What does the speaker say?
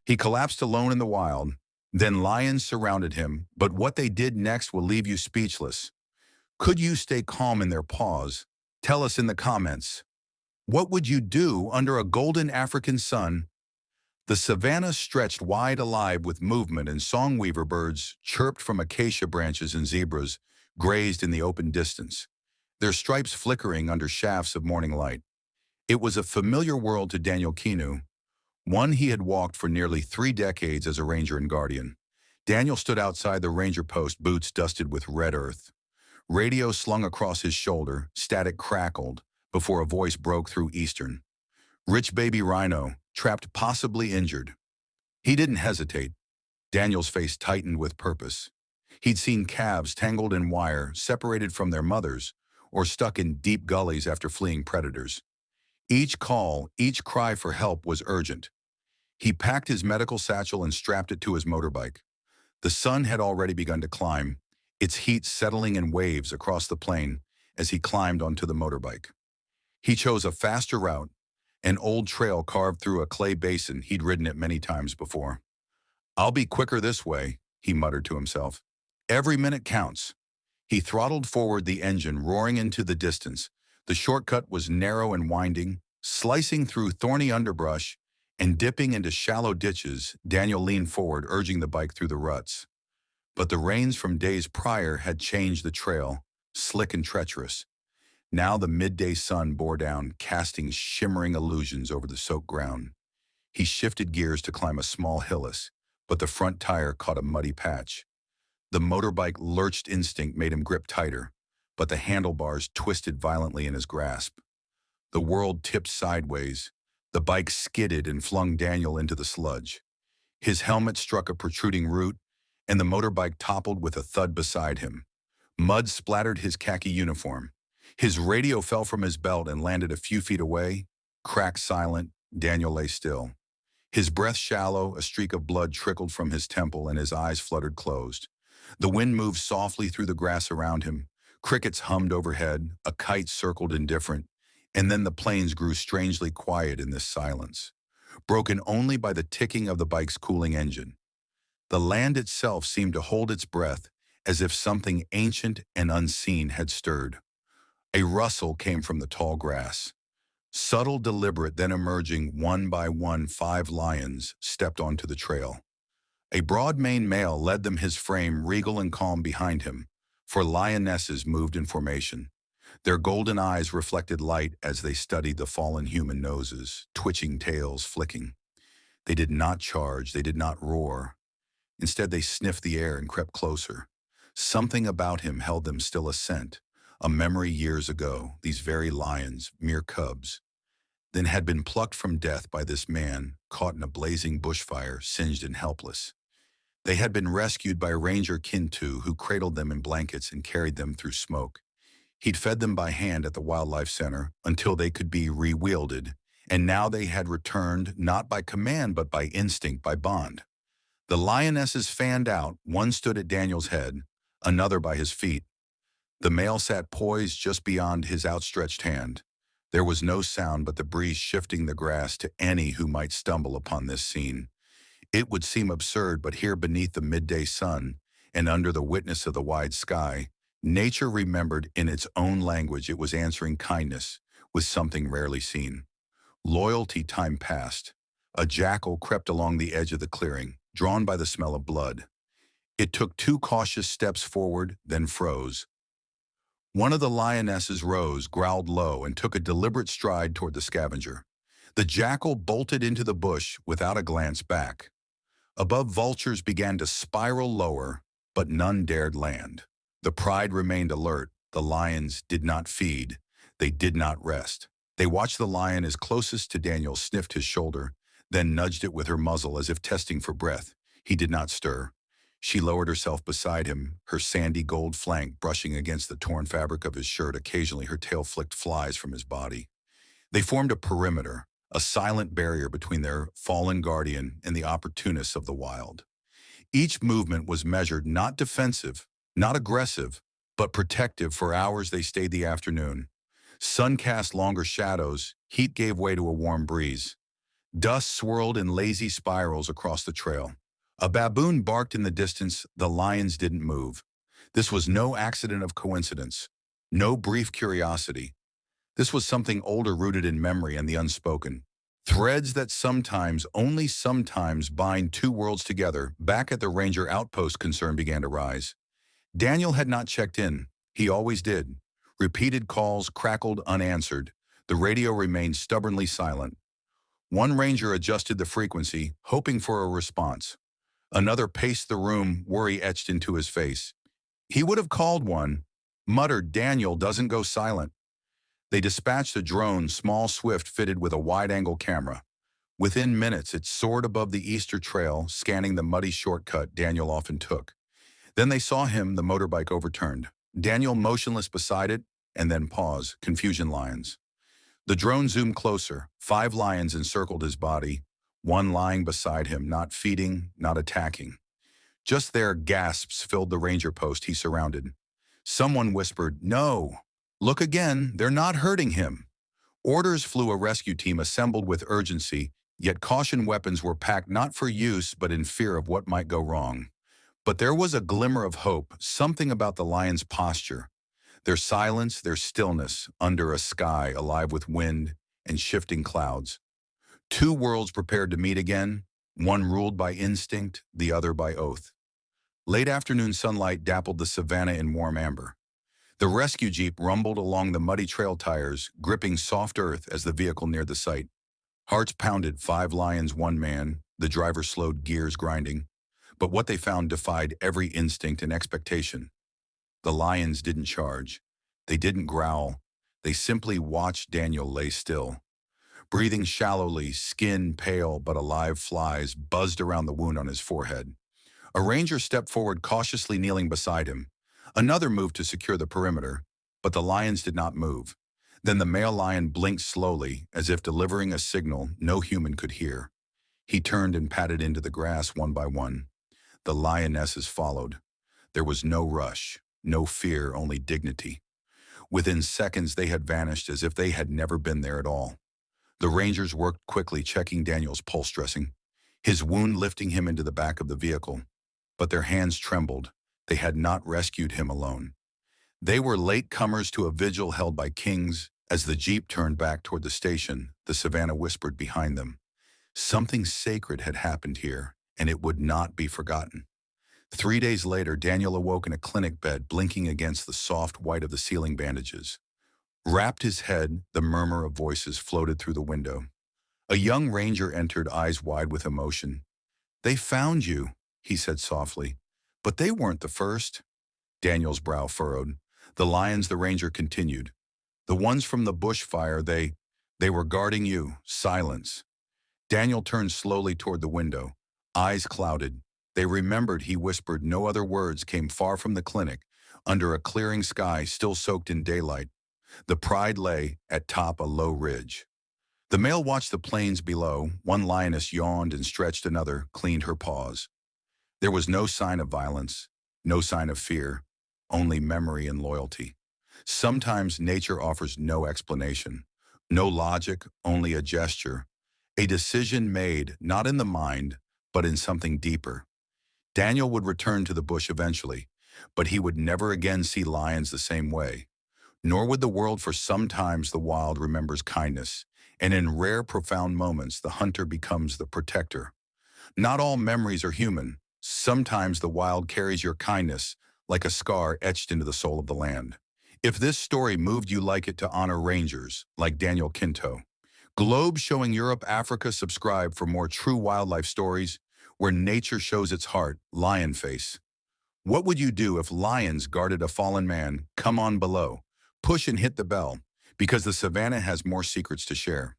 He collapsed alone in the wild. Then lions surrounded him, but what they did next will leave you speechless. Could you stay calm in their paws? Tell us in the comments. What would you do under a golden African sun? The savanna stretched wide alive with movement, and songweaver birds chirped from acacia branches, and zebras grazed in the open distance, their stripes flickering under shafts of morning light. It was a familiar world to Daniel Kinu, one he had walked for nearly 3 decades as a ranger and guardian. Daniel stood outside the ranger post, boots dusted with red earth. Radio slung across his shoulder, static crackled before a voice broke through Eastern. Rich baby rhino, trapped, possibly injured. He didn't hesitate. Daniel's face tightened with purpose. He'd seen calves tangled in wire, separated from their mothers, or stuck in deep gullies after fleeing predators. Each call, each cry for help was urgent. He packed his medical satchel and strapped it to his motorbike. The sun had already begun to climb, its heat settling in waves across the plain as he climbed onto the motorbike. He chose a faster route, an old trail carved through a clay basin. He'd ridden it many times before. "I'll be quicker this way," he muttered to himself. "Every minute counts." He throttled forward, the engine roaring into the distance. The shortcut was narrow and winding, slicing through thorny underbrush and dipping into shallow ditches. Daniel leaned forward, urging the bike through the ruts. But the rains from days prior had changed the trail, slick and treacherous. Now the midday sun bore down, casting shimmering illusions over the soaked ground. He shifted gears to climb a small hillock, but the front tire caught a muddy patch. The motorbike lurched, instinct made him grip tighter, but the handlebars twisted violently in his grasp. The world tipped sideways. The bike skidded and flung Daniel into the sludge. His helmet struck a protruding root, and the motorbike toppled with a thud beside him. Mud splattered his khaki uniform. His radio fell from his belt and landed a few feet away. Cracked silent, Daniel lay still. His breath shallow, a streak of blood trickled from his temple, and his eyes fluttered closed. The wind moved softly through the grass around him. Crickets hummed overhead, a kite circled indifferent, and then the plains grew strangely quiet in this silence, broken only by the ticking of the bike's cooling engine. The land itself seemed to hold its breath, as if something ancient and unseen had stirred. A rustle came from the tall grass. Subtle, deliberate, then emerging one by one, 5 lions stepped onto the trail. A broad-maned male led them, his frame regal and calm behind him, for lionesses moved in formation. Their golden eyes reflected light as they studied the fallen human noses, twitching tails flicking. They did not charge, they did not roar. Instead, they sniffed the air and crept closer. Something about him held them still, a scent, a memory years ago. These very lions, mere cubs, then had been plucked from death by this man, caught in a blazing bushfire, singed and helpless. They had been rescued by Ranger Kintu, who cradled them in blankets and carried them through smoke. He'd fed them by hand at the wildlife center until they could be re-wielded, and now they had returned, not by command but by instinct, by bond. The lionesses fanned out. One stood at Daniel's head, another by his feet. The male sat poised just beyond his outstretched hand. There was no sound but the breeze shifting the grass to any who might stumble upon this scene. It would seem absurd, but here beneath the midday sun and under the witness of the wide sky, nature remembered in its own language. It was answering kindness with something rarely seen. Loyalty. Time passed. A jackal crept along the edge of the clearing, drawn by the smell of blood. It took 2 cautious steps forward, then froze. One of the lionesses rose, growled low, and took a deliberate stride toward the scavenger. The jackal bolted into the bush without a glance back. Above, vultures began to spiral lower, but none dared land. The pride remained alert. The lions did not feed. They did not rest. They watched the lion as closest to Daniel sniffed his shoulder, then nudged it with her muzzle as if testing for breath. He did not stir. She lowered herself beside him, her sandy gold flank brushing against the torn fabric of his shirt. Occasionally her tail flicked flies from his body. They formed a perimeter, a silent barrier between their fallen guardian and the opportunists of the wild. Each movement was measured, not defensive, not aggressive, but protective. For hours they stayed the afternoon. Sun cast longer shadows, heat gave way to a warm breeze. Dust swirled in lazy spirals across the trail. A baboon barked in the distance. The lions didn't move. This was no accident of coincidence, no brief curiosity. This was something older, rooted in memory and the unspoken. Threads that sometimes, only sometimes, bind two worlds together. Back at the ranger outpost, concern began to rise. Daniel had not checked in. He always did. Repeated calls crackled unanswered. The radio remained stubbornly silent. One ranger adjusted the frequency, hoping for a response. Another paced the room, worry etched into his face. He would have called one, muttered, "Daniel doesn't go silent." They dispatched a drone, small, swift, fitted with a wide-angle camera. Within minutes, it soared above the Easter Trail, scanning the muddy shortcut Daniel often took. Then they saw him, the motorbike overturned. Daniel motionless beside it, and then pause, confusion lines. The drone zoomed closer. 5 lions encircled his body, one lying beside him, not feeding, not attacking. Just there, gasps filled the ranger post he surrounded. Someone whispered, "No! Look again, they're not hurting him." Orders flew. A rescue team assembled with urgency, yet caution weapons were packed not for use but in fear of what might go wrong. But there was a glimmer of hope, something about the lions' posture. Their silence, their stillness, under a sky alive with wind and shifting clouds. Two worlds prepared to meet again, one ruled by instinct, the other by oath. Late afternoon sunlight dappled the savannah in warm amber. The rescue jeep rumbled along the muddy trail tires, gripping soft earth as the vehicle neared the site. Hearts pounded. 5 lions, 1 man. The driver slowed, gears grinding. But what they found defied every instinct and expectation. The lions didn't charge. They didn't growl. They simply watched Daniel lay still. Breathing shallowly, skin pale but alive, flies buzzed around the wound on his forehead. A ranger stepped forward, cautiously kneeling beside him. Another moved to secure the perimeter, but the lions did not move. Then the male lion blinked slowly, as if delivering a signal no human could hear. He turned and padded into the grass one by one. The lionesses followed. There was no rush, no fear, only dignity. Within seconds, they had vanished as if they had never been there at all. The rangers worked quickly, checking Daniel's pulse, dressing his wound, lifting him into the back of the vehicle. But their hands trembled. They had not rescued him alone. They were latecomers to a vigil held by kings. As the jeep turned back toward the station, the savannah whispered behind them. Something sacred had happened here, and it would not be forgotten. 3 days later, Daniel awoke in a clinic bed, blinking against the soft white of the ceiling bandages. Wrapped his head, the murmur of voices floated through the window. A young ranger entered, eyes wide with emotion. "They found you," he said softly. "But they weren't the first." Daniel's brow furrowed. "The lions," the ranger continued. "The ones from the bushfire, they were guarding you." Silence. Daniel turned slowly toward the window, eyes clouded. They remembered, he whispered. No other words came. Far from the clinic, under a clearing sky still soaked in daylight, the Pride lay at top a low ridge. The male watched the plains below. One lioness yawned and stretched, another cleaned her paws. There was no sign of violence, no sign of fear, only memory and loyalty. Sometimes nature offers no explanation, no logic, only a gesture, a decision made not in the mind, but in something deeper. Daniel would return to the bush eventually, but he would never again see lions the same way. Nor would the world, for sometimes the wild remembers kindness, and in rare, profound moments, the hunter becomes the protector. Not all memories are human. Sometimes the wild carries your kindness like a scar etched into the soul of the land. If this story moved you, like it to honor rangers like Daniel Quinto. Globe showing Europe, Africa. Subscribe for more true wildlife stories where nature shows its heart. Lion Face. What would you do if lions guarded a fallen man? Come on below. Push and hit the bell, because the savannah has more secrets to share.